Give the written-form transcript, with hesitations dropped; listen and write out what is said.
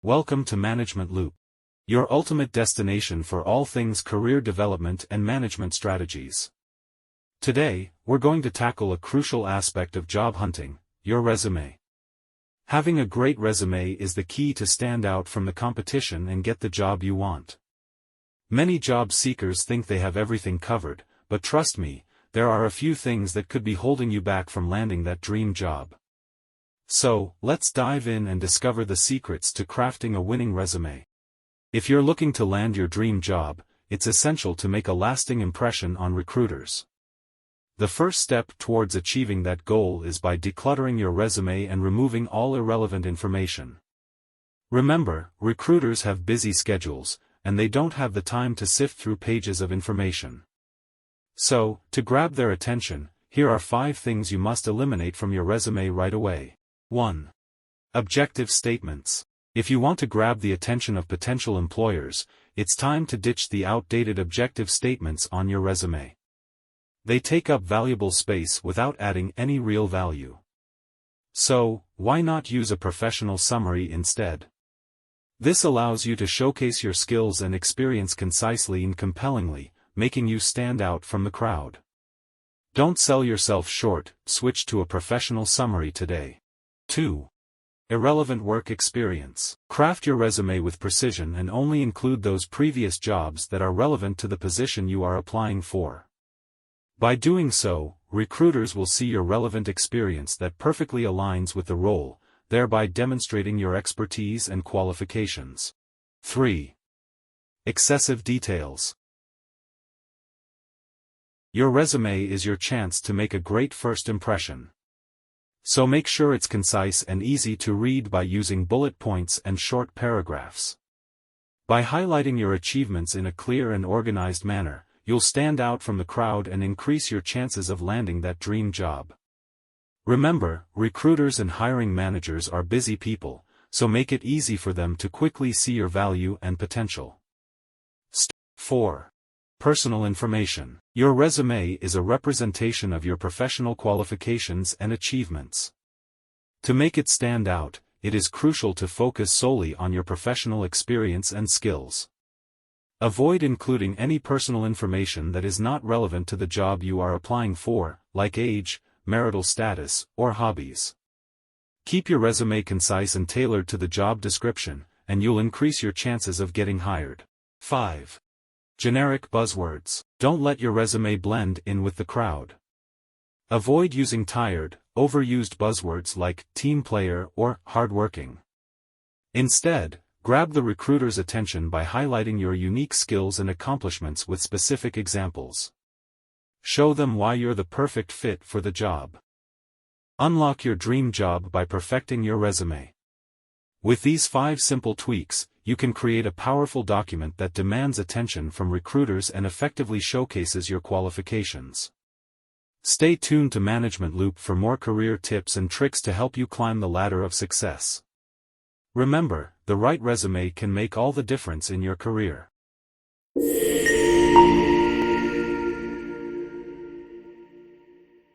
Welcome to Management Loop, your ultimate destination for all things career development and management strategies. Today, we're going to tackle a crucial aspect of job hunting, your resume. Having a great resume is the key to stand out from the competition and get the job you want. Many job seekers think they have everything covered, but trust me, there are a few things that could be holding you back from landing that dream job. So, let's dive in and discover the secrets to crafting a winning resume. If you're looking to land your dream job, it's essential to make a lasting impression on recruiters. The first step towards achieving that goal is by decluttering your resume and removing all irrelevant information. Remember, recruiters have busy schedules, and they don't have the time to sift through pages of information. So, to grab their attention, here are 5 things you must eliminate from your resume right away. 1. Objective statements. If you want to grab the attention of potential employers, it's time to ditch the outdated objective statements on your resume. They take up valuable space without adding any real value. So, why not use a professional summary instead? This allows you to showcase your skills and experience concisely and compellingly, making you stand out from the crowd. Don't sell yourself short, switch to a professional summary today. 2. Irrelevant work experience. Craft your resume with precision and only include those previous jobs that are relevant to the position you are applying for. By doing so, recruiters will see your relevant experience that perfectly aligns with the role, thereby demonstrating your expertise and qualifications. 3. Excessive details. Your resume is your chance to make a great first impression. So make sure it's concise and easy to read by using bullet points and short paragraphs. By highlighting your achievements in a clear and organized manner, you'll stand out from the crowd and increase your chances of landing that dream job. Remember, recruiters and hiring managers are busy people, so make it easy for them to quickly see your value and potential. 4. Personal information. Your resume is a representation of your professional qualifications and achievements. To make it stand out, it is crucial to focus solely on your professional experience and skills. Avoid including any personal information that is not relevant to the job you are applying for, like age, marital status, or hobbies. Keep your resume concise and tailored to the job description, and you'll increase your chances of getting hired. 5. Generic buzzwords. Don't let your resume blend in with the crowd. Avoid using tired, overused buzzwords like team player or hardworking. Instead, grab the recruiter's attention by highlighting your unique skills and accomplishments with specific examples. Show them why you're the perfect fit for the job. Unlock your dream job by perfecting your resume. With these 5 simple tweaks, you can create a powerful document that demands attention from recruiters and effectively showcases your qualifications. Stay tuned to Management Loop for more career tips and tricks to help you climb the ladder of success. Remember, the right resume can make all the difference in your career.